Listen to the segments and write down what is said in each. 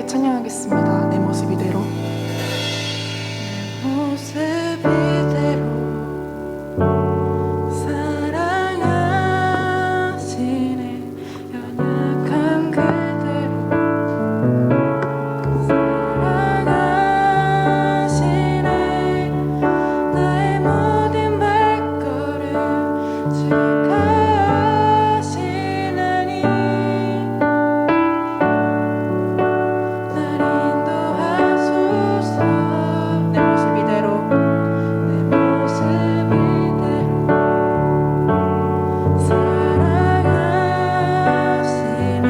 함께 찬양하겠습니다. 내 모습 이대로. 내 모습 이대로 사랑하시네. 연약한 그대로 사랑하시네. 나의 모든 발걸음 지켜가시나니 날 인도하소서. 내 모습 이대로 내 모습 이대로 사랑하시네.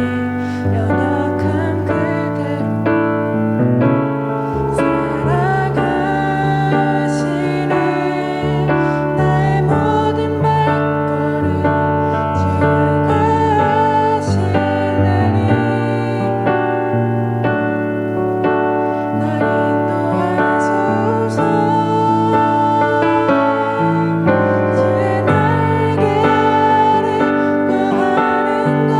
연약한 그대로 사랑하시네. 나의 모든 발걸음 지켜가시나니 날 인도하소서. 주의 날개 아래 거하는 것,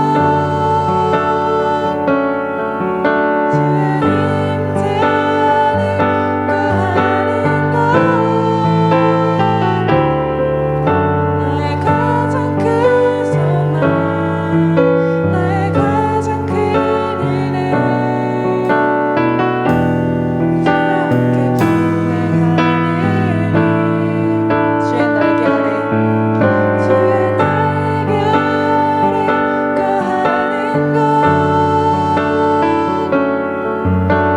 주의 임재 아래 거하는 것, 나의 가장 큰 소망, 나의 가장 큰 일은 주의 날개 아래 거하는 것,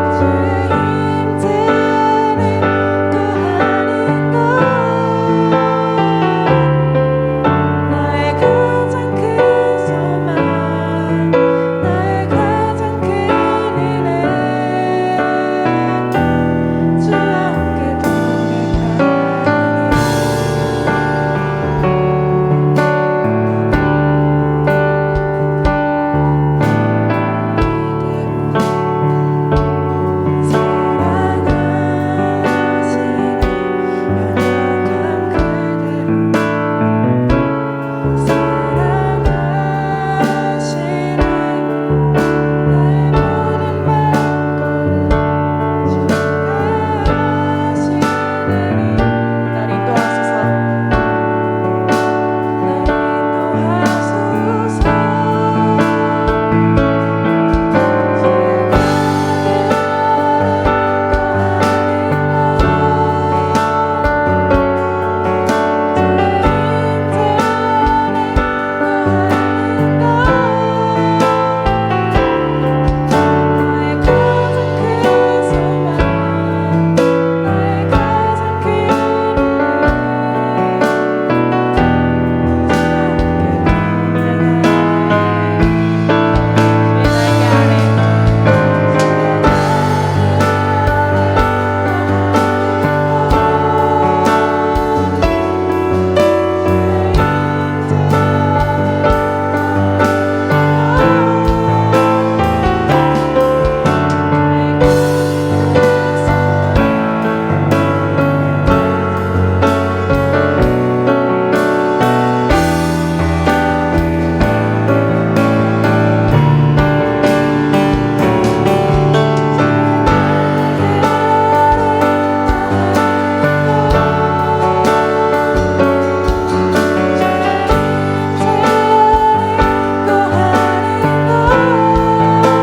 주의 임재 아래 거하는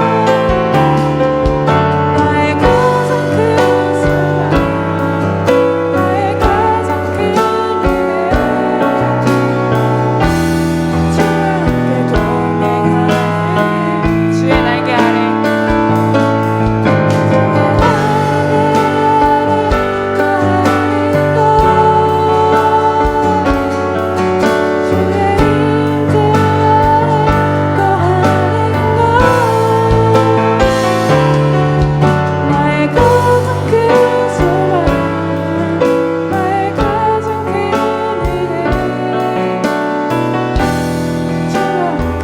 것, 나의 가장 큰 소망, 나의 가장 큰 일은 주와 함께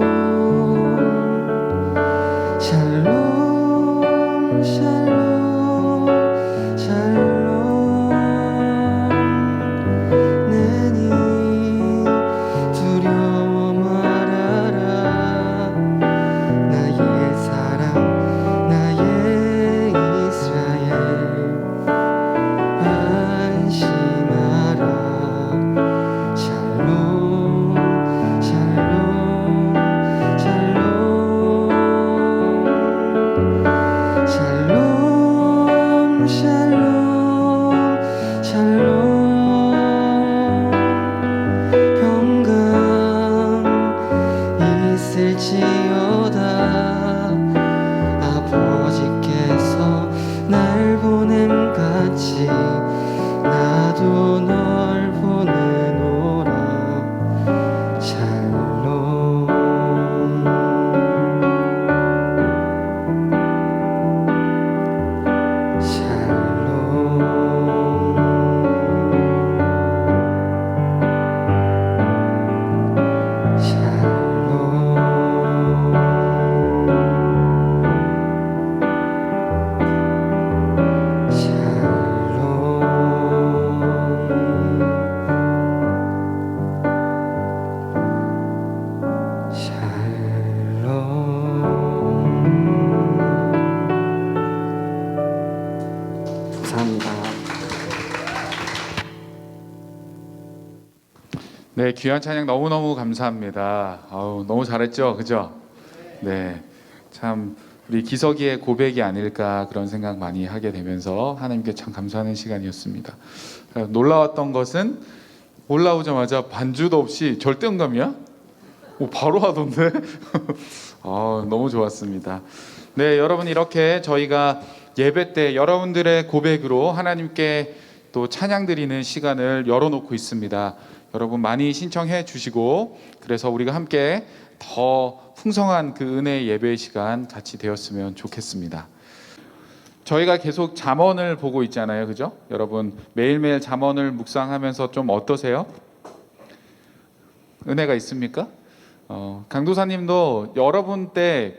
샬롬 할지어다. 아버지께서 날 보냄 같이 나도 널 보내노라. 샬롬. 감사합니다. 네, 귀한 찬양 너무너무 감사합니다. 아우, 너무 잘했죠, 그죠? 네, 참 우리 기석이의 고백이 아닐까 그런 생각 많이 하게 되면서 하나님께 참 감사하는 시간이었습니다. 놀라웠던 것은 올라오자마자 반주도 없이 절대음감이야? 오, 바로 하던데? 너무 좋았습니다. 네, 여러분, 이렇게 저희가 예배 때 여러분들의 고백으로 하나님께 또 찬양 드리는 시간을 열어놓고 있습니다. 여러분 많이 신청해 주시고, 그래서 우리가 함께 더 풍성한 그 은혜의 예배의 시간 같이 되었으면 좋겠습니다. 저희가 계속 잠언을 보고 있잖아요, 그죠? 여러분 매일매일 잠언을 묵상하면서 좀 어떠세요? 은혜가 있습니까? 강도사님도 여러분 때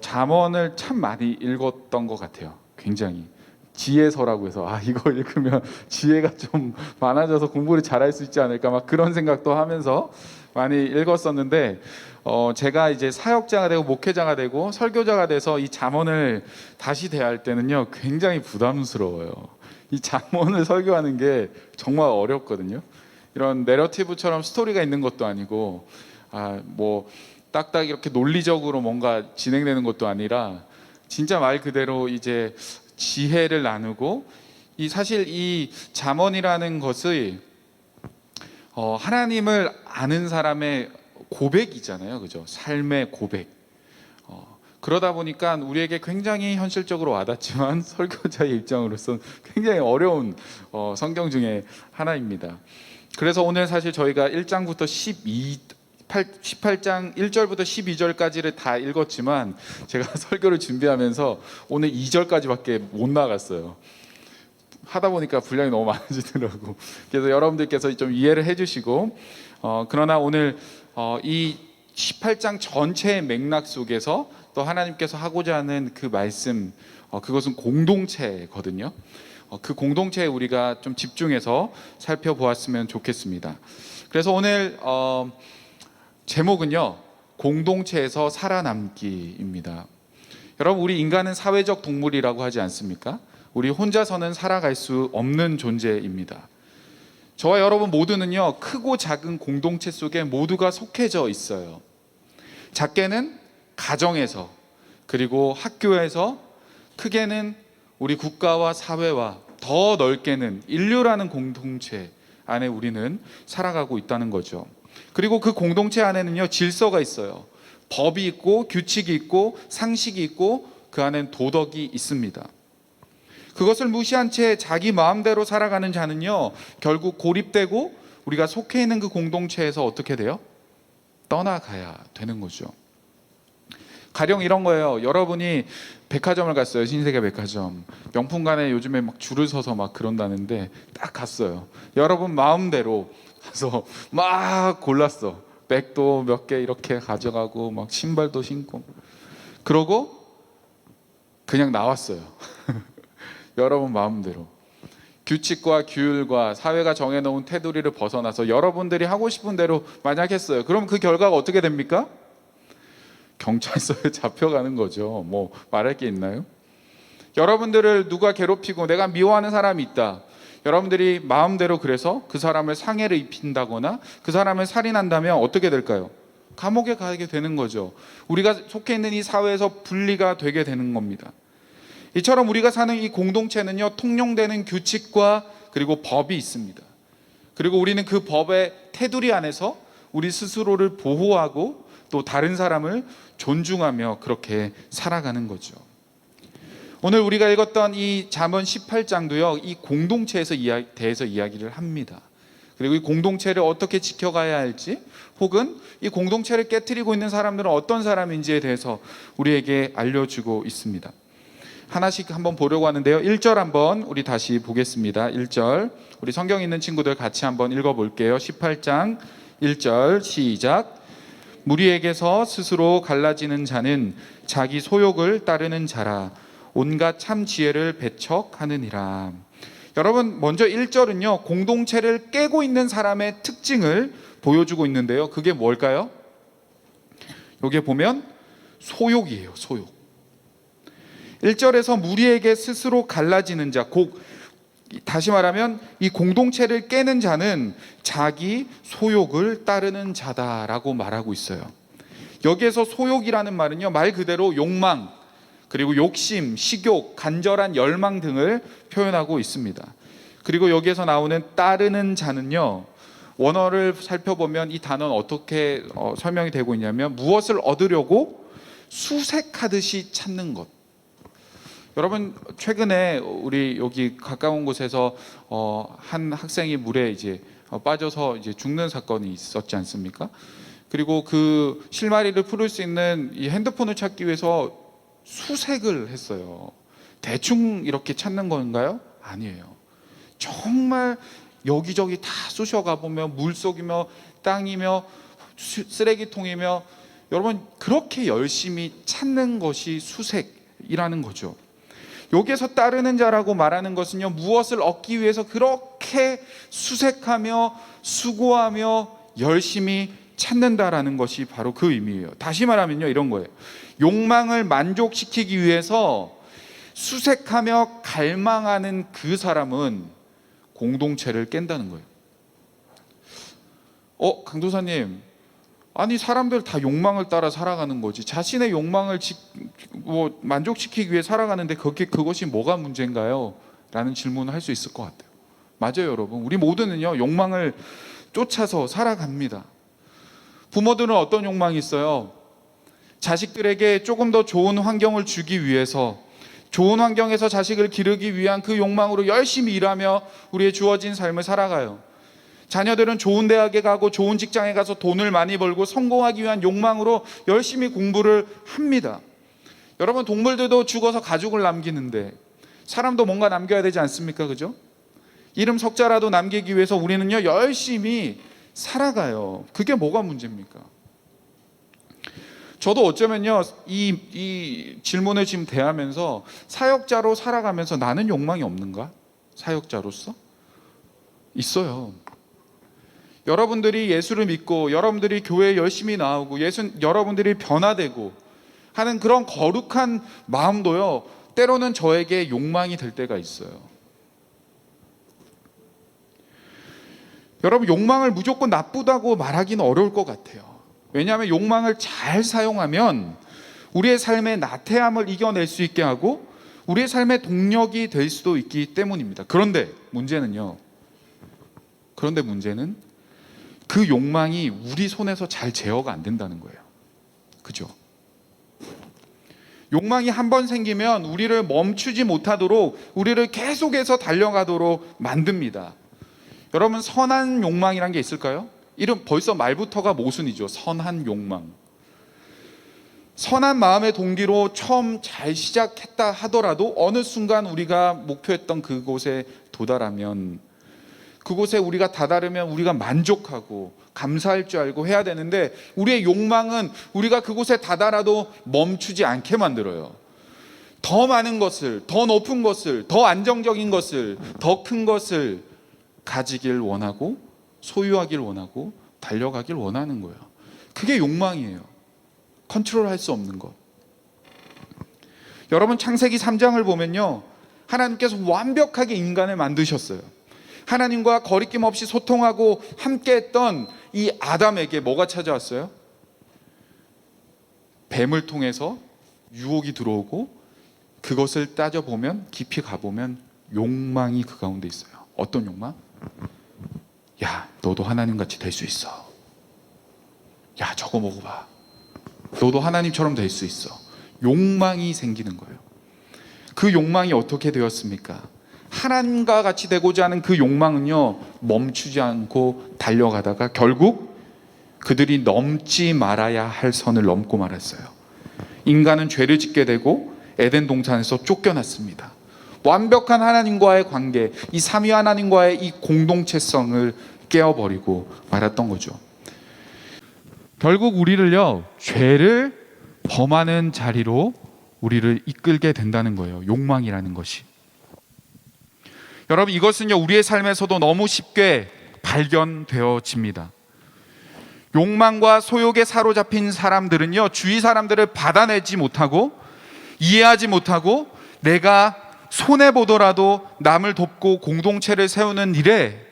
잠언을 참 많이 읽었던 것 같아요. 굉장히 지혜서라고 해서 이거 읽으면 지혜가 좀 많아져서 공부를 잘할 수 있지 않을까 막 그런 생각도 하면서 많이 읽었었는데, 제가 이제 사역자가 되고 목회자가 되고 설교자가 돼서 이 잠언을 다시 대할 때는요 굉장히 부담스러워요. 이 잠언을 설교하는 게 정말 어렵거든요. 이런 내러티브처럼 스토리가 있는 것도 아니고 뭐 딱딱 이렇게 논리적으로 뭔가 진행되는 것도 아니라 진짜 말 그대로 이제 지혜를 나누고, 사실 이 잠언이라는 것이 하나님을 아는 사람의 고백이잖아요, 그죠? 삶의 고백. 그러다 보니까 우리에게 굉장히 현실적으로 와닿지만 설교자의 입장으로서는 굉장히 어려운 성경 중에 하나입니다. 그래서 오늘 사실 저희가 1장부터 18장 1절부터 12절까지를 다 읽었지만 제가 설교를 준비하면서 오늘 2절까지밖에 못 나갔어요. 하다 보니까 분량이 너무 많아지더라고. 그래서 여러분들께서 좀 이해를 해주시고, 그러나 오늘 이 18장 전체의 맥락 속에서 또 하나님께서 하고자 하는 그 말씀, 그것은 공동체거든요. 그 공동체에 우리가 좀 집중해서 살펴보았으면 좋겠습니다. 그래서 오늘 제목은요, 공동체에서 살아남기입니다. 여러분, 우리 인간은 사회적 동물이라고 하지 않습니까? 우리 혼자서는 살아갈 수 없는 존재입니다. 저와 여러분 모두는요, 크고 작은 공동체 속에 모두가 속해져 있어요. 작게는 가정에서, 그리고 학교에서, 크게는 우리 국가와 사회와, 더 넓게는 인류라는 공동체 안에 우리는 살아가고 있다는 거죠. 그리고 그 공동체 안에는요 질서가 있어요. 법이 있고 규칙이 있고 상식이 있고 그 안엔 도덕이 있습니다. 그것을 무시한 채 자기 마음대로 살아가는 자는요 결국 고립되고 우리가 속해 있는 그 공동체에서 어떻게 돼요? 떠나가야 되는 거죠. 가령 이런 거예요. 여러분이 백화점을 갔어요. 신세계 백화점. 명품관에 요즘에 막 줄을 서서 막 그런다는데 딱 갔어요. 여러분 마음대로 가서 막 골랐어. 백도 몇 개 이렇게 가져가고 막 신발도 신고, 그러고 그냥 나왔어요. 여러분 마음대로 규칙과 규율과 사회가 정해놓은 테두리를 벗어나서 여러분들이 하고 싶은 대로 만약 했어요. 그럼 그 결과가 어떻게 됩니까? 경찰서에 잡혀가는 거죠. 뭐 말할 게 있나요? 여러분들을 누가 괴롭히고 내가 미워하는 사람이 있다. 여러분들이 마음대로 그래서 그 사람을 상해를 입힌다거나 그 사람을 살인한다면 어떻게 될까요? 감옥에 가게 되는 거죠. 우리가 속해 있는 이 사회에서 분리가 되게 되는 겁니다. 이처럼 우리가 사는 이 공동체는요 통용되는 규칙과 그리고 법이 있습니다. 그리고 우리는 그 법의 테두리 안에서 우리 스스로를 보호하고 또 다른 사람을 존중하며 그렇게 살아가는 거죠. 오늘 우리가 읽었던 이 잠언 18장도요, 이 공동체에서 대해서 이야기를 합니다. 그리고 이 공동체를 어떻게 지켜가야 할지, 혹은 이 공동체를 깨트리고 있는 사람들은 어떤 사람인지에 대해서 우리에게 알려주고 있습니다. 하나씩 한번 보려고 하는데요. 1절 한번 우리 다시 보겠습니다. 1절 우리 성경 있는 친구들 같이 한번 읽어볼게요. 18장 1절 시작. 무리에게서 스스로 갈라지는 자는 자기 소욕을 따르는 자라. 온갖 참 지혜를 배척하느니라. 여러분, 먼저 1절은요 공동체를 깨고 있는 사람의 특징을 보여주고 있는데요. 그게 뭘까요? 여기에 보면 소욕이에요. 소욕. 1절에서 무리에게 스스로 갈라지는 자, 다시 말하면 이 공동체를 깨는 자는 자기 소욕을 따르는 자다라고 말하고 있어요. 여기에서 소욕이라는 말은요, 말 그대로 욕망, 그리고 욕심, 식욕, 간절한 열망 등을 표현하고 있습니다. 그리고 여기에서 나오는 따르는 자는요, 원어를 살펴보면 이 단어는 어떻게 설명이 되고 있냐면 무엇을 얻으려고 수색하듯이 찾는 것. 여러분, 최근에 우리 여기 가까운 곳에서 한 학생이 물에 이제 빠져서 이제 죽는 사건이 있었지 않습니까? 그리고 그 실마리를 풀을 수 있는 이 핸드폰을 찾기 위해서 수색을 했어요. 대충 이렇게 찾는 건가요? 아니에요. 정말 여기저기 다 쑤셔가 보면 물속이며 땅이며 쓰레기통이며, 여러분 그렇게 열심히 찾는 것이 수색이라는 거죠. 여기에서 따르는 자라고 말하는 것은요, 무엇을 얻기 위해서 그렇게 수색하며 수고하며 열심히 찾는다라는 것이 바로 그 의미예요. 다시 말하면요, 이런 거예요. 욕망을 만족시키기 위해서 수색하며 갈망하는 그 사람은 공동체를 깬다는 거예요. 강도사님, 아니 사람들 다 욕망을 따라 살아가는 거지, 자신의 욕망을 만족시키기 위해 살아가는데 그것이 뭐가 문제인가요? 라는 질문을 할 수 있을 것 같아요. 맞아요, 여러분. 우리 모두는요 욕망을 쫓아서 살아갑니다. 부모들은 어떤 욕망이 있어요? 자식들에게 조금 더 좋은 환경을 주기 위해서, 좋은 환경에서 자식을 기르기 위한 그 욕망으로 열심히 일하며 우리의 주어진 삶을 살아가요. 자녀들은 좋은 대학에 가고 좋은 직장에 가서 돈을 많이 벌고 성공하기 위한 욕망으로 열심히 공부를 합니다. 여러분, 동물들도 죽어서 가죽을 남기는데 사람도 뭔가 남겨야 되지 않습니까? 그죠? 이름 석자라도 남기기 위해서 우리는요 열심히 살아가요. 그게 뭐가 문제입니까? 저도 어쩌면요 이 질문을 지금 대하면서 사역자로 살아가면서 나는 욕망이 없는가? 사역자로서? 있어요. 여러분들이 예수를 믿고 여러분들이 교회에 열심히 나오고 여러분들이 변화되고 하는 그런 거룩한 마음도요 때로는 저에게 욕망이 될 때가 있어요. 여러분, 욕망을 무조건 나쁘다고 말하기는 어려울 것 같아요. 왜냐하면 욕망을 잘 사용하면 우리의 삶의 나태함을 이겨낼 수 있게 하고 우리의 삶의 동력이 될 수도 있기 때문입니다. 그런데 문제는 그 욕망이 우리 손에서 잘 제어가 안 된다는 거예요. 그죠? 욕망이 한번 생기면 우리를 멈추지 못하도록, 우리를 계속해서 달려가도록 만듭니다. 여러분, 선한 욕망이란 게 있을까요? 이름 벌써 말부터가 모순이죠. 선한 욕망. 선한 마음의 동기로 처음 잘 시작했다 하더라도 어느 순간 우리가 목표했던 그곳에 도달하면, 그곳에 우리가 다다르면 우리가 만족하고 감사할 줄 알고 해야 되는데, 우리의 욕망은 우리가 그곳에 다다라도 멈추지 않게 만들어요. 더 많은 것을, 더 높은 것을, 더 안정적인 것을, 더 큰 것을 가지길 원하고 소유하길 원하고 달려가길 원하는 거예요. 그게 욕망이에요. 컨트롤할 수 없는 것. 여러분, 창세기 3장을 보면요, 하나님께서 완벽하게 인간을 만드셨어요. 하나님과 거리낌 없이 소통하고 함께했던 이 아담에게 뭐가 찾아왔어요? 뱀을 통해서 유혹이 들어오고, 그것을 따져보면, 깊이 가보면 욕망이 그 가운데 있어요. 어떤 욕망? 야, 너도 하나님같이 될 수 있어. 야, 저거 먹어봐. 너도 하나님처럼 될 수 있어. 욕망이 생기는 거예요. 그 욕망이 어떻게 되었습니까? 하나님과 같이 되고자 하는 그 욕망은요, 멈추지 않고 달려가다가 결국 그들이 넘지 말아야 할 선을 넘고 말았어요. 인간은 죄를 짓게 되고 에덴 동산에서 쫓겨났습니다. 완벽한 하나님과의 관계, 이 삼위 하나님과의 이 공동체성을 깨어버리고 말았던 거죠. 결국 우리를요, 죄를 범하는 자리로 우리를 이끌게 된다는 거예요. 욕망이라는 것이. 여러분, 이것은요, 우리의 삶에서도 너무 쉽게 발견되어집니다. 욕망과 소욕에 사로잡힌 사람들은요, 주위 사람들을 받아내지 못하고 이해하지 못하고 내가 손해보더라도 남을 돕고 공동체를 세우는 일에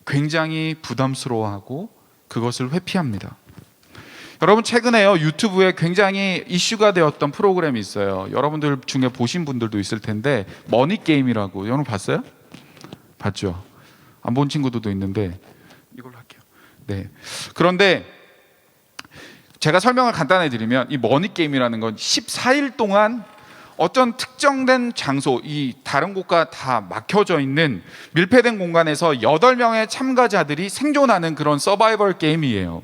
굉장히 부담스러워하고 그것을 회피합니다. 여러분, 최근에요, 유튜브에 굉장히 이슈가 되었던 프로그램이 있어요. 여러분들 중에 보신 분들도 있을 텐데, 머니게임이라고. 여러분 봤어요? 봤죠? 안 본 친구들도 있는데 이걸로 할게요. 네. 그런데 제가 설명을 간단히 드리면, 이 머니게임이라는 건 14일 동안 어떤 특정된 장소, 이 다른 곳과 다 막혀져 있는 밀폐된 공간에서 8명의 참가자들이 생존하는 그런 서바이벌 게임이에요.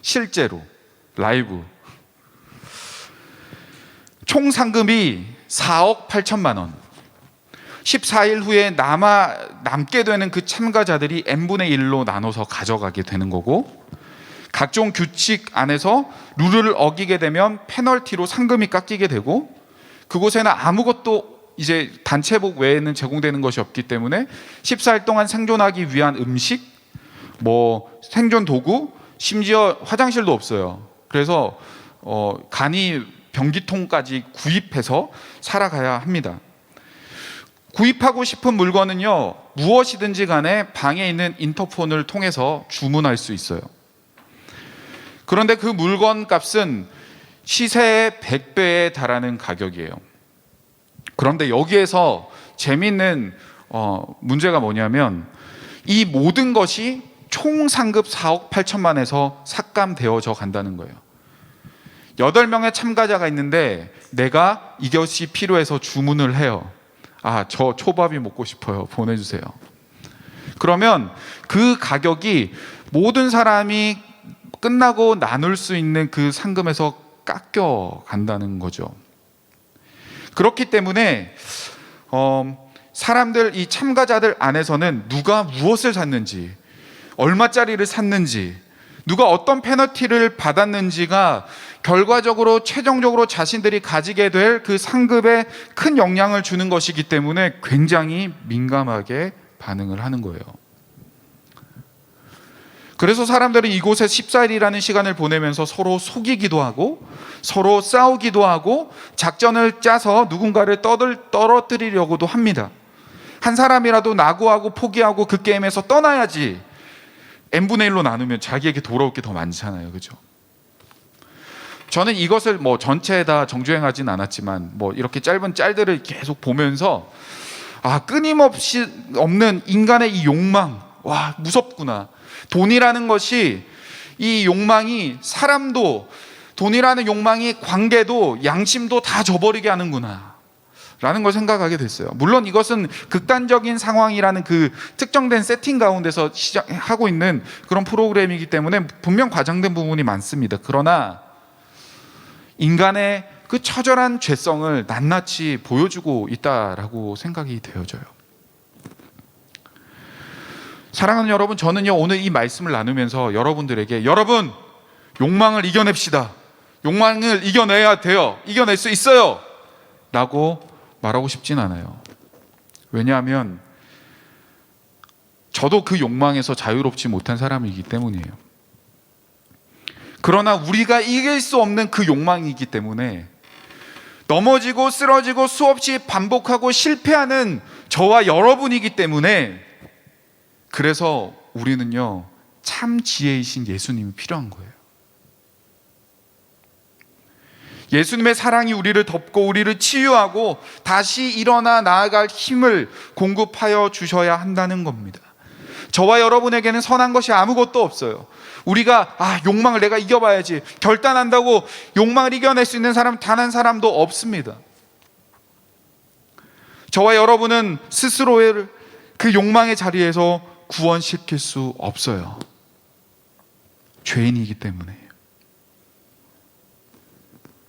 실제로 라이브. 총 상금이 4억 8천만 원. 14일 후에 남게 되는 그 참가자들이 n분의 1로 나눠서 가져가게 되는 거고, 각종 규칙 안에서 룰을 어기게 되면 페널티로 상금이 깎이게 되고, 그곳에는 아무것도 이제 단체복 외에는 제공되는 것이 없기 때문에 14일 동안 생존하기 위한 음식, 뭐 생존 도구, 심지어 화장실도 없어요. 그래서 간이 변기통까지 구입해서 살아가야 합니다. 구입하고 싶은 물건은요, 무엇이든지 간에 방에 있는 인터폰을 통해서 주문할 수 있어요. 그런데 그 물건 값은 시세의 100배에 달하는 가격이에요. 그런데 여기에서 재미있는 문제가 뭐냐면, 이 모든 것이 총 상급 4억 8천만에서 삭감되어져 간다는 거예요. 8명의 참가자가 있는데 내가 이것이 필요해서 주문을 해요. 아, 저 초밥이 먹고 싶어요. 보내주세요. 그러면 그 가격이 모든 사람이 끝나고 나눌 수 있는 그 상금에서 깎여 간다는 거죠. 그렇기 때문에 사람들, 이 참가자들 안에서는 누가 무엇을 샀는지, 얼마짜리를 샀는지, 누가 어떤 페널티를 받았는지가 결과적으로 최종적으로 자신들이 가지게 될 그 상급에 큰 영향을 주는 것이기 때문에 굉장히 민감하게 반응을 하는 거예요. 그래서 사람들은 이곳에 14일이라는 시간을 보내면서 서로 속이기도 하고 서로 싸우기도 하고 작전을 짜서 누군가를 떨어뜨리려고도 합니다. 한 사람이라도 낙오하고 포기하고 그 게임에서 떠나야지, n분의 1로 나누면 자기에게 돌아올 게 더 많잖아요. 그죠? 저는 이것을 뭐 전체에 다 정주행하진 않았지만 뭐 이렇게 짧은 짤들을 계속 보면서, 아, 끊임없이 없는 인간의 이 욕망, 와, 무섭구나. 돈이라는 것이, 이 욕망이 사람도, 돈이라는 욕망이 관계도 양심도 다 저버리게 하는구나 라는 걸 생각하게 됐어요. 물론 이것은 극단적인 상황이라는 그 특정된 세팅 가운데서 시작하고 있는 그런 프로그램이기 때문에 분명 과장된 부분이 많습니다. 그러나 인간의 그 처절한 죄성을 낱낱이 보여주고 있다라고 생각이 되어져요. 사랑하는 여러분, 저는요, 오늘 이 말씀을 나누면서 여러분들에게, 여러분, 욕망을 이겨냅시다. 욕망을 이겨내야 돼요. 이겨낼 수 있어요. 라고 말하고 싶진 않아요. 왜냐하면 저도 그 욕망에서 자유롭지 못한 사람이기 때문이에요. 그러나 우리가 이길 수 없는 그 욕망이기 때문에 넘어지고 쓰러지고 수없이 반복하고 실패하는 저와 여러분이기 때문에, 그래서 우리는요, 참 지혜이신 예수님이 필요한 거예요. 예수님의 사랑이 우리를 덮고 우리를 치유하고 다시 일어나 나아갈 힘을 공급하여 주셔야 한다는 겁니다. 저와 여러분에게는 선한 것이 아무것도 없어요. 우리가 욕망을 내가 이겨봐야지, 결단한다고 욕망을 이겨낼 수 있는 사람 단 한 사람도 없습니다. 저와 여러분은 스스로의 그 욕망의 자리에서 구원시킬 수 없어요. 죄인이기 때문에.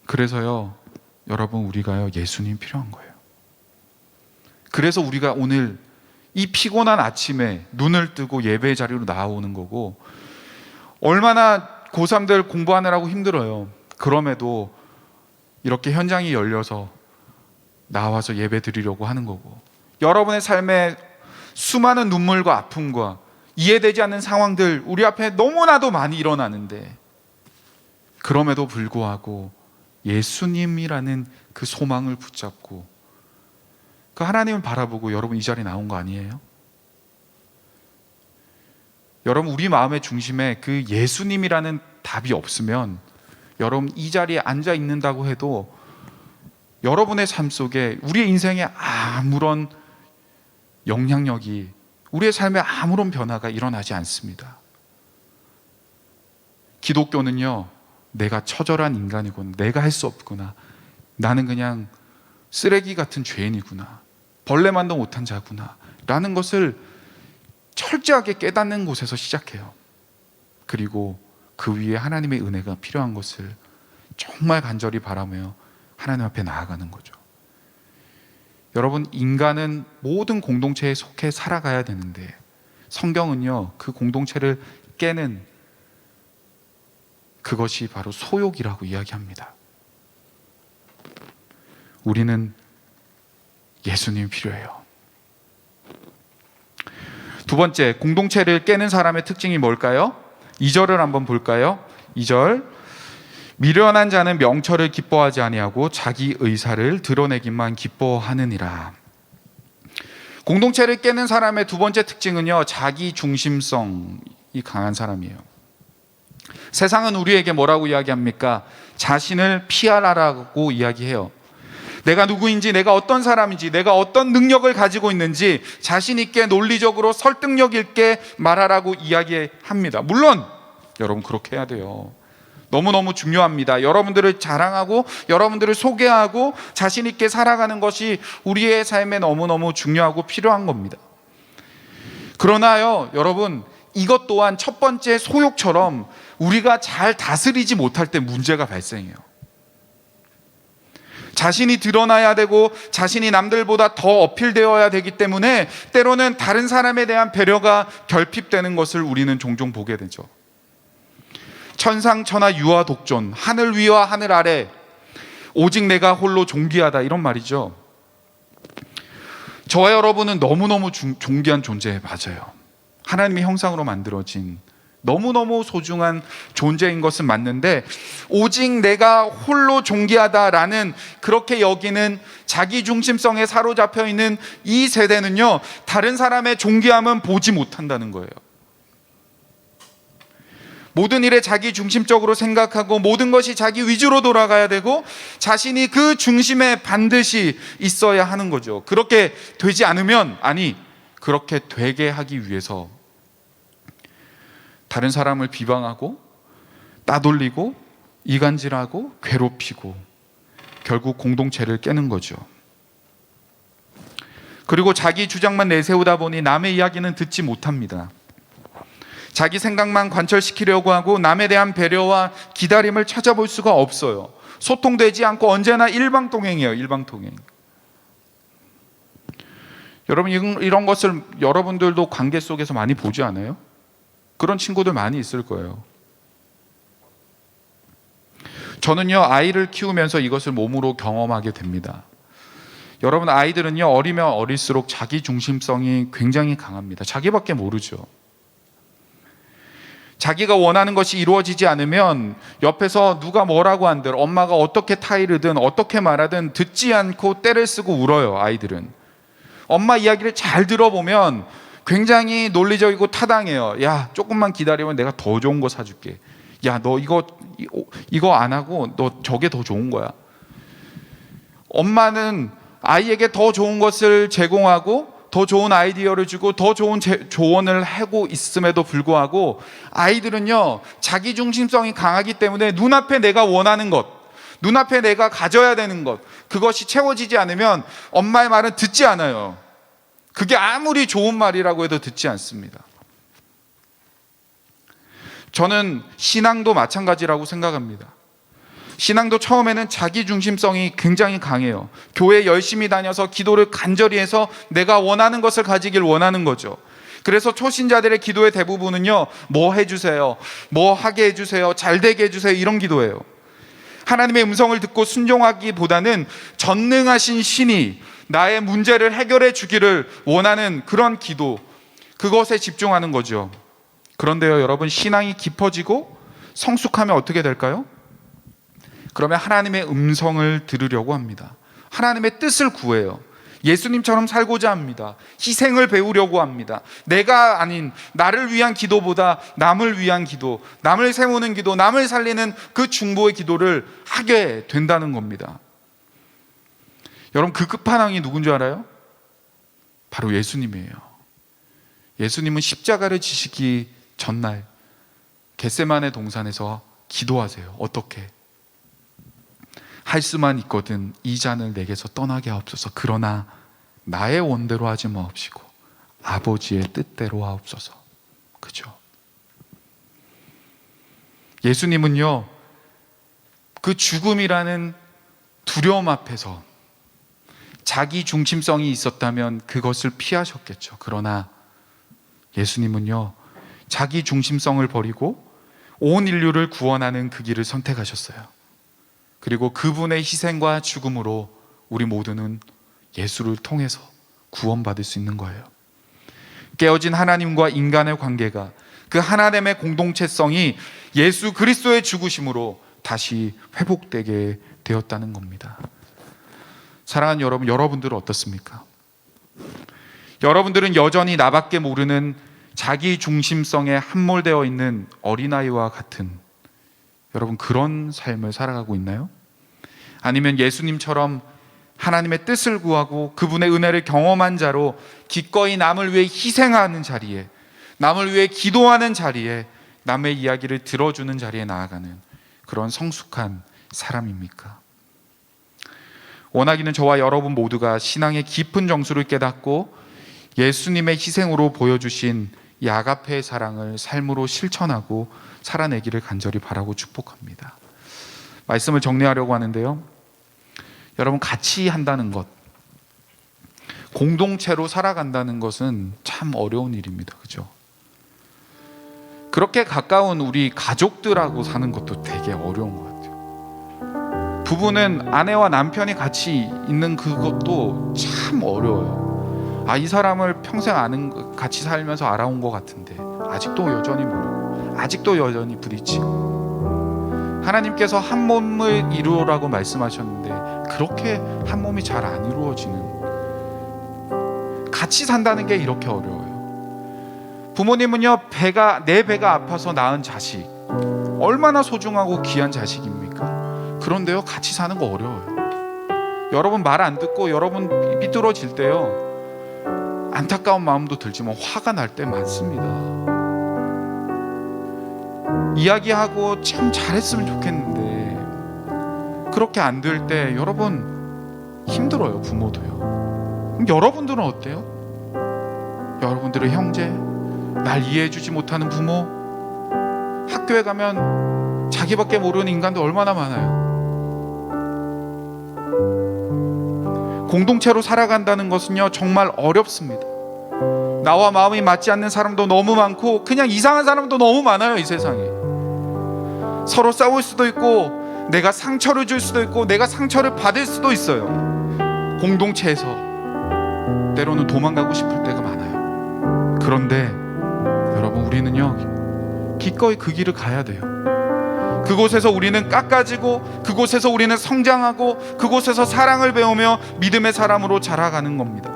그래서요, 여러분, 우리가요, 예수님 필요한 거예요. 그래서 우리가 오늘 이 피곤한 아침에 눈을 뜨고 예배의 자리로 나오는 거고, 얼마나 고3들 공부하느라고 힘들어요. 그럼에도 이렇게 현장이 열려서 나와서 예배 드리려고 하는 거고, 여러분의 삶에 수많은 눈물과 아픔과 이해되지 않는 상황들 우리 앞에 너무나도 많이 일어나는데, 그럼에도 불구하고 예수님이라는 그 소망을 붙잡고 그 하나님을 바라보고 여러분 이 자리에 나온 거 아니에요? 여러분, 우리 마음의 중심에 그 예수님이라는 답이 없으면 여러분 이 자리에 앉아 있는다고 해도 여러분의 삶 속에, 우리의 인생에 아무런 영향력이, 우리의 삶에 아무런 변화가 일어나지 않습니다. 기독교는요, 내가 처절한 인간이구나, 내가 할 수 없구나, 나는 그냥 쓰레기 같은 죄인이구나, 벌레만도 못한 자구나 라는 것을 철저하게 깨닫는 곳에서 시작해요. 그리고 그 위에 하나님의 은혜가 필요한 것을 정말 간절히 바라며 하나님 앞에 나아가는 거죠. 여러분, 인간은 모든 공동체에 속해 살아가야 되는데 성경은요, 그 공동체를 깨는 그것이 바로 소욕이라고 이야기합니다. 우리는 예수님이 필요해요. 두 번째, 공동체를 깨는 사람의 특징이 뭘까요? 2절을 한번 볼까요? 2절, 미련한 자는 명철을 기뻐하지 아니하고 자기 의사를 드러내기만 기뻐하느니라. 공동체를 깨는 사람의 두 번째 특징은요, 자기 중심성이 강한 사람이에요. 세상은 우리에게 뭐라고 이야기합니까? 자신을 피하라고 이야기해요. 내가 누구인지, 내가 어떤 사람인지, 내가 어떤 능력을 가지고 있는지 자신 있게 논리적으로 설득력 있게 말하라고 이야기합니다. 물론 여러분 그렇게 해야 돼요. 너무너무 중요합니다. 여러분들을 자랑하고 여러분들을 소개하고 자신 있게 살아가는 것이 우리의 삶에 너무너무 중요하고 필요한 겁니다. 그러나요, 여러분, 이것 또한 첫 번째 소욕처럼 우리가 잘 다스리지 못할 때 문제가 발생해요. 자신이 드러나야 되고 자신이 남들보다 더 어필되어야 되기 때문에 때로는 다른 사람에 대한 배려가 결핍되는 것을 우리는 종종 보게 되죠. 천상천하 유아 독존, 하늘 위와 하늘 아래 오직 내가 홀로 존귀하다, 이런 말이죠. 저와 여러분은 너무너무 존귀한 존재 맞아요. 하나님의 형상으로 만들어진 너무너무 소중한 존재인 것은 맞는데, 오직 내가 홀로 존귀하다라는 그렇게 여기는 자기 중심성에 사로잡혀 있는 이 세대는요, 다른 사람의 존귀함은 보지 못한다는 거예요. 모든 일에 자기 중심적으로 생각하고 모든 것이 자기 위주로 돌아가야 되고 자신이 그 중심에 반드시 있어야 하는 거죠. 그렇게 되지 않으면, 그렇게 되게 하기 위해서 다른 사람을 비방하고 따돌리고 이간질하고 괴롭히고 결국 공동체를 깨는 거죠. 그리고 자기 주장만 내세우다 보니 남의 이야기는 듣지 못합니다. 자기 생각만 관철시키려고 하고 남에 대한 배려와 기다림을 찾아볼 수가 없어요. 소통되지 않고 언제나 일방통행이에요. 일방통행. 여러분, 이런 것을 여러분들도 관계 속에서 많이 보지 않아요? 그런 친구들 많이 있을 거예요. 저는요, 아이를 키우면서 이것을 몸으로 경험하게 됩니다. 여러분, 아이들은요, 어리면 어릴수록 자기 중심성이 굉장히 강합니다. 자기밖에 모르죠. 자기가 원하는 것이 이루어지지 않으면 옆에서 누가 뭐라고 한들, 엄마가 어떻게 타이르든 어떻게 말하든 듣지 않고 떼를 쓰고 울어요. 아이들은 엄마 이야기를 잘 들어보면 굉장히 논리적이고 타당해요. 야, 조금만 기다리면 내가 더 좋은 거 사줄게. 야, 너 이거 안 하고 너 저게 더 좋은 거야. 엄마는 아이에게 더 좋은 것을 제공하고 더 좋은 아이디어를 주고 더 좋은 조언을 하고 있음에도 불구하고 아이들은요, 자기중심성이 강하기 때문에 눈앞에 내가 원하는 것, 눈앞에 내가 가져야 되는 것, 그것이 채워지지 않으면 엄마의 말은 듣지 않아요. 그게 아무리 좋은 말이라고 해도 듣지 않습니다. 저는 신앙도 마찬가지라고 생각합니다. 신앙도 처음에는 자기중심성이 굉장히 강해요. 교회 열심히 다녀서 기도를 간절히 해서 내가 원하는 것을 가지길 원하는 거죠. 그래서 초신자들의 기도의 대부분은요, 뭐 해주세요, 뭐 하게 해주세요, 잘 되게 해주세요, 이런 기도예요. 하나님의 음성을 듣고 순종하기보다는 전능하신 신이 나의 문제를 해결해 주기를 원하는 그런 기도, 그것에 집중하는 거죠. 그런데요, 여러분, 신앙이 깊어지고 성숙하면 어떻게 될까요? 그러면 하나님의 음성을 들으려고 합니다. 하나님의 뜻을 구해요. 예수님처럼 살고자 합니다. 희생을 배우려고 합니다. 내가 아닌 나를 위한 기도보다 남을 위한 기도, 남을 세우는 기도, 남을 살리는 그 중보의 기도를 하게 된다는 겁니다. 여러분, 그 끝판왕이 누군 줄 알아요? 바로 예수님이에요. 예수님은 십자가를 지시기 전날 겟세마네 동산에서 기도하세요. 어떻게? 할 수만 있거든 이 잔을 내게서 떠나게 하옵소서. 그러나 나의 원대로 하지 마옵시고 아버지의 뜻대로 하옵소서. 그죠? 예수님은요, 그 죽음이라는 두려움 앞에서 자기 중심성이 있었다면 그것을 피하셨겠죠. 그러나 예수님은요, 자기 중심성을 버리고 온 인류를 구원하는 그 길을 선택하셨어요. 그리고 그분의 희생과 죽음으로 우리 모두는 예수를 통해서 구원받을 수 있는 거예요. 깨어진 하나님과 인간의 관계가, 그 하나님의 공동체성이 예수 그리스도의 죽으심으로 다시 회복되게 되었다는 겁니다. 사랑하는 여러분, 여러분들은 어떻습니까? 여러분들은 여전히 나밖에 모르는 자기 중심성에 함몰되어 있는 어린아이와 같은, 여러분, 그런 삶을 살아가고 있나요? 아니면 예수님처럼 하나님의 뜻을 구하고 그분의 은혜를 경험한 자로 기꺼이 남을 위해 희생하는 자리에, 남을 위해 기도하는 자리에, 남의 이야기를 들어주는 자리에 나아가는 그런 성숙한 사람입니까? 원하기는 저와 여러분 모두가 신앙의 깊은 정수를 깨닫고 예수님의 희생으로 보여주신 이 아가페의 사랑을 삶으로 실천하고 살아내기를 간절히 바라고 축복합니다. 말씀을 정리하려고 하는데요, 여러분, 같이 한다는 것, 공동체로 살아간다는 것은 참 어려운 일입니다. 그죠? 그렇게 가까운 우리 가족들하고 사는 것도 되게 어려운 것 같아요. 부부는 아내와 남편이 같이 있는 그것도 참 어려워요. 이 사람을 평생 같이 살면서 알아온 것 같은데 아직도 여전히 모르고, 아직도 여전히 부딪히고. 하나님께서 한 몸을 이루라고 말씀하셨는데 그렇게 한 몸이 잘 안 이루어지는, 같이 산다는 게 이렇게 어려워요. 부모님은요, 내 배가 아파서 낳은 자식, 얼마나 소중하고 귀한 자식입니까? 그런데요, 같이 사는 거 어려워요. 여러분 말 안 듣고 여러분 삐뚤어질 때요, 안타까운 마음도 들지만 화가 날 때 많습니다. 이야기하고 참 잘했으면 좋겠는데 그렇게 안 될 때 여러분 힘들어요. 부모도요. 그럼 여러분들은 어때요? 여러분들의 형제, 날 이해해주지 못하는 부모, 학교에 가면 자기밖에 모르는 인간도 얼마나 많아요. 공동체로 살아간다는 것은요, 정말 어렵습니다. 나와 마음이 맞지 않는 사람도 너무 많고 그냥 이상한 사람도 너무 많아요. 이 세상에 서로 싸울 수도 있고 내가 상처를 줄 수도 있고 내가 상처를 받을 수도 있어요. 공동체에서 때로는 도망가고 싶을 때가 많아요. 그런데 여러분, 우리는요, 기꺼이 그 길을 가야 돼요. 그곳에서 우리는 깎아지고 그곳에서 우리는 성장하고 그곳에서 사랑을 배우며 믿음의 사람으로 자라가는 겁니다.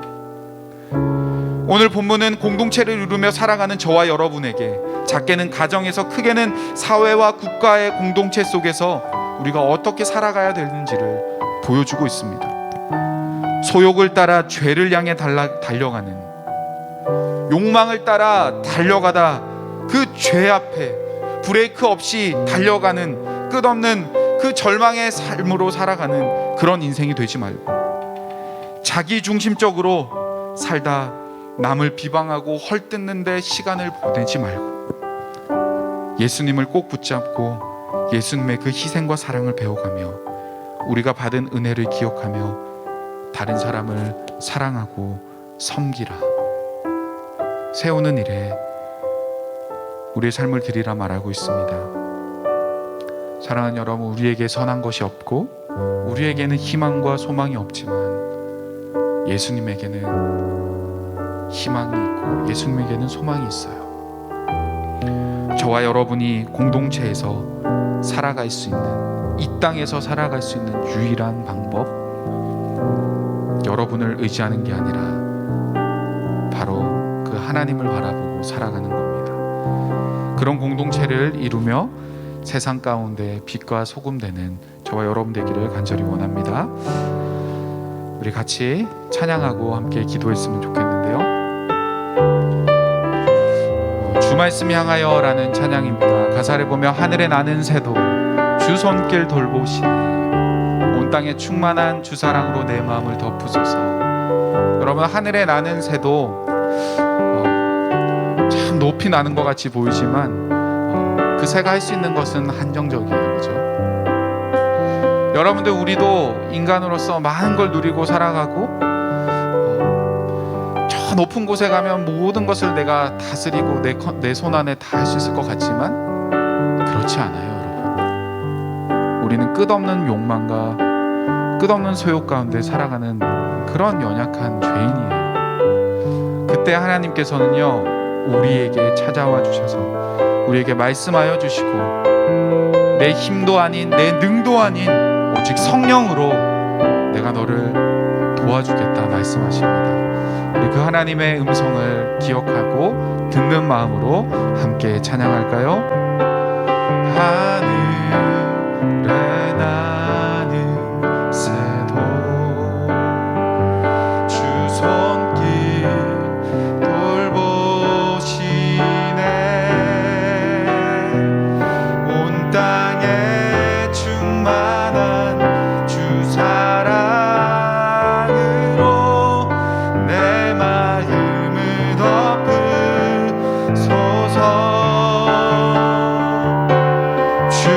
오늘 본문은 공동체를 이루며 살아가는 저와 여러분에게, 작게는 가정에서 크게는 사회와 국가의 공동체 속에서 우리가 어떻게 살아가야 되는지를 보여주고 있습니다. 소욕을 따라 죄를 향해 달려가는 욕망을 따라 달려가다 그 죄 앞에 브레이크 없이 달려가는 끝없는 그 절망의 삶으로 살아가는 그런 인생이 되지 말고, 자기 중심적으로 살다 남을 비방하고 헐뜯는데 시간을 보내지 말고, 예수님을 꼭 붙잡고 예수님의 그 희생과 사랑을 배워가며 우리가 받은 은혜를 기억하며 다른 사람을 사랑하고 섬기라, 세우는 일에 우리의 삶을 드리라 말하고 있습니다. 사랑하는 여러분, 우리에게 선한 것이 없고 우리에게는 희망과 소망이 없지만 예수님에게는 희망이 있고 예수님에게는 소망이 있어요. 저와 여러분이 공동체에서 살아갈 수 있는, 이 땅에서 살아갈 수 있는 유일한 방법, 여러분을 의지하는 게 아니라 바로 그 하나님을 바라보고 살아가는 겁니다. 그런 공동체를 이루며 세상 가운데 빛과 소금 되는 저와 여러분 되기를 간절히 원합니다. 우리 같이 찬양하고 함께 기도했으면 좋겠는데요. 주 말씀 향하여 라는 찬양입니다. 가사를 보면 하늘에 나는 새도 주 손길 돌보시네, 온 땅에 충만한 주 사랑으로 내 마음을 덮으소서. 여러분, 하늘에 나는 새도 참 높이 나는 것 같이 보이지만 그 새가 할 수 있는 것은 한정적이에요. 그죠? 여러분들, 우리도 인간으로서 많은 걸 누리고 살아가고 저 높은 곳에 가면 모든 것을 내가 다스리고 내 손 안에 다 할 수 있을 것 같지만 그렇지 않아요. 여러분, 우리는 끝없는 욕망과 끝없는 소욕 가운데 살아가는 그런 연약한 죄인이에요. 그때 하나님께서는요, 우리에게 찾아와 주셔서 우리에게 말씀하여 주시고, 내 힘도 아닌 내 능도 아닌 오직 성령으로 내가 너를 도와주겠다 말씀하십니다. 우리 그 하나님의 음성을 기억하고 듣는 마음으로 함께 찬양할까요? 하늘에 나는 새도 주 손길 돌보시네, 온 땅에 충만한 주 사랑으로 내 마음을 덮으소서. 주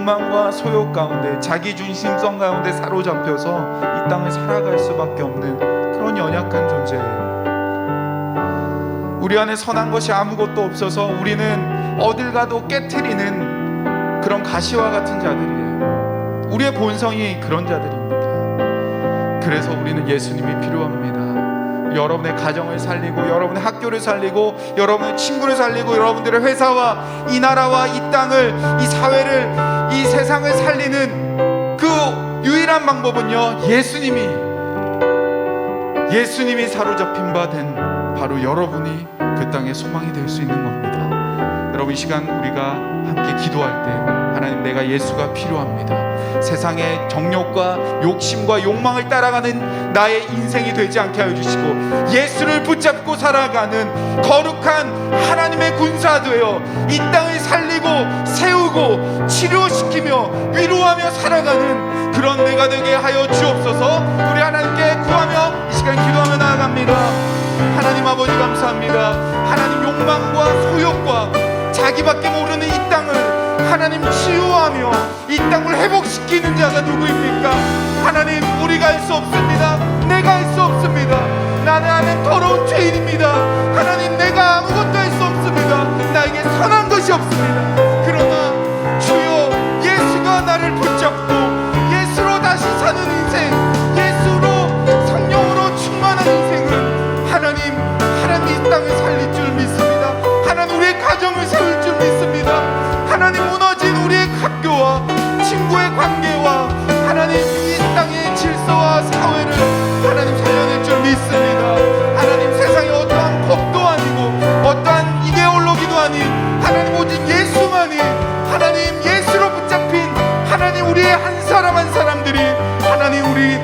욕망과 소욕 가운데 자기 중심성 가운데 사로잡혀서 이 땅을 살아갈 수밖에 없는 그런 연약한 존재예요. 우리 안에 선한 것이 아무것도 없어서 우리는 어딜 가도 깨트리는 그런 가시와 같은 자들이에요. 우리의 본성이 그런 자들입니다. 그래서 우리는 예수님이 필요합니다. 여러분의 가정을 살리고, 여러분의 학교를 살리고, 여러분의 친구를 살리고, 여러분들의 회사와 이 나라와 이 땅을, 이 사회를, 이 세상을 살리는 그 유일한 방법은요, 예수님이 사로잡힌 바 된 바로 여러분이 그 땅의 소망이 될 수 있는 겁니다. 여러분, 이 시간 우리가 함께 기도할 때 하나님, 내가 예수가 필요합니다. 세상의 정욕과 욕심과 욕망을 따라가는 나의 인생이 되지 않게 하여 주시고, 예수를 붙잡고 살아가는 거룩한 하나님의 군사 되어 이 땅을 살리고 세우고 치료시키며 위로하며 살아가는 그런 내가 되게 하여 주옵소서. 우리 하나님께 구하며 이 시간 기도하며 나아갑니다. 하나님 아버지 감사합니다. 하나님, 욕망과 소욕과 자기밖에 모르는 이 땅을 하나님 치유하며 이 땅을 회복시키는 자가 누구입니까? 하나님, 우리가 할 수 없습니다. 내가 할 수 없습니다. 나는 하나님 더러운 죄인입니다. 하나님, 내가 아무것도 할 수 없습니다. 나에게 선한 것이 없습니다. 그러나 주여, 예수가 나를 붙잡고 예수로 다시 사는 인생, 예수로 성령으로 충만한 인생은 하나님 이 땅을 살릴 줄 믿습니다. 하나님, 우리의 가정을 세울 줄 믿습니다. 하나님, 무너진 우리의 학교와 친구의 관계와 하나님 이 땅의 질서와 사회를 하나님 살려낼 줄 믿습니다. 하나님, 세상에 어떠한 법도 아니고 어떠한 이데올로기도 아닌 하나님, 오직 예수만이 하나님, 예수로 붙잡힌 하나님, 우리의 한 사람 한 사람들이 하나님, 우리 이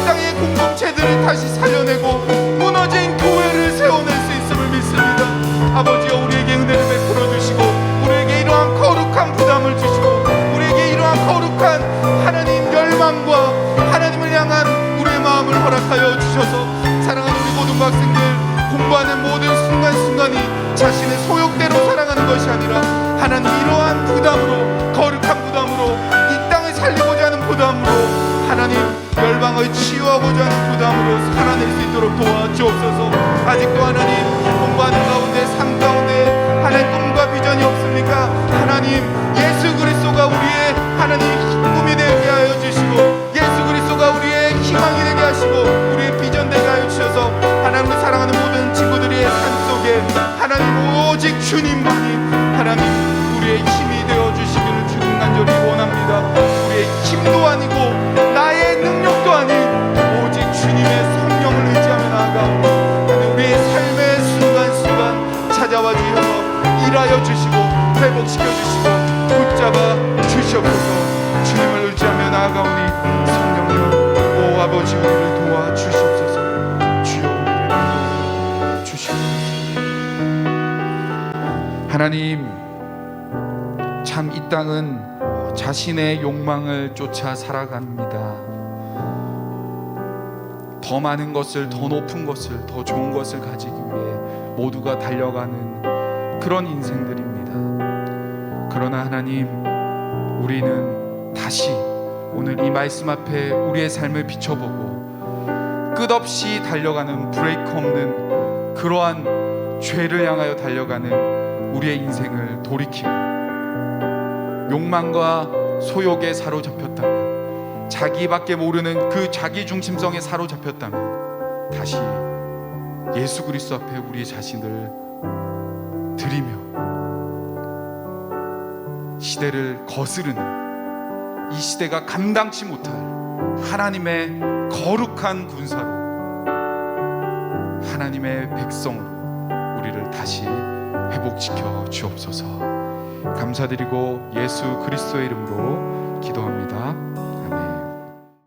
땅의 공동체들을 다시 살려내고 무너진 교회를 세워낼 수 있음을 믿습니다. 아버지여, 우리에게 은혜를 베풀어 주시고, 우리에게 이러한 거룩한 부담을 주시고, 우리에게 이러한 거룩한 하나님 열망과 하나님을 향한 우리의 마음을 허락하여 주셔서, 사랑하는 우리 고등부 학생들, 공부하는 모든 순간순간이 자신의 소욕대로 살아가는 것이 아니라 하나님, 이러한 부담으로, 거룩한 부담으로, 이 땅을 살리고자 하는 부담으로, 하나님 열방을 치유하고자 하는 부담으로 살아낼 수 있도록 도와주옵소서. 아직도 하나님, 공부하는 가운데, 삶 가운데 하나님 꿈과 비전이 없습니까? 하나님, 예수 그리스도가 우리의 하나님 꿈이 되게 하여 주시고, 예수 그리스도가 우리의 희망이 되게 하시고, 우리의 비전 되게 하여 주셔서 하나님을 사랑하는 모든 친구들의 삶 속에 하나님, 오직 주님만이 하나님 우리의 힘이 되어 주시기를 주님 간절히 원합니다. 우리의 힘도 아니고 나의 능력도 아닌 오직 주님의 성령을 의지하며 나아가 하나님, 우리의 삶의 순간순간 찾아와 주셔서 일하여 주시고 회복시켜 주시고 붙잡아 주시옵소서. 주님을 의지하며 나아가오니 성령님, 오 아버지, 우리를 도와 주시옵소서. 주여, 우리를 도와 주시옵소서. 하나님, 참 이 땅은 자신의 욕망을 쫓아 살아갑니다. 더 많은 것을, 더 높은 것을, 더 좋은 것을 가지기 위해 모두가 달려가는 그런 인생들입니다. 그러나 하나님, 우리는 다시 오늘 이 말씀 앞에 우리의 삶을 비춰보고 끝없이 달려가는, 브레이크 없는 그러한 죄를 향하여 달려가는 우리의 인생을 돌이키고, 욕망과 소욕에 사로잡혔다면, 자기밖에 모르는 그 자기 중심성에 사로잡혔다면 다시 예수 그리스도 앞에 우리의 자신을 드리며 시대를 거스르는, 이 시대가 감당치 못할 하나님의 거룩한 군사로, 하나님의 백성으로 우리를 다시 회복시켜 주옵소서. 감사드리고 예수 그리스도의 이름으로 기도합니다.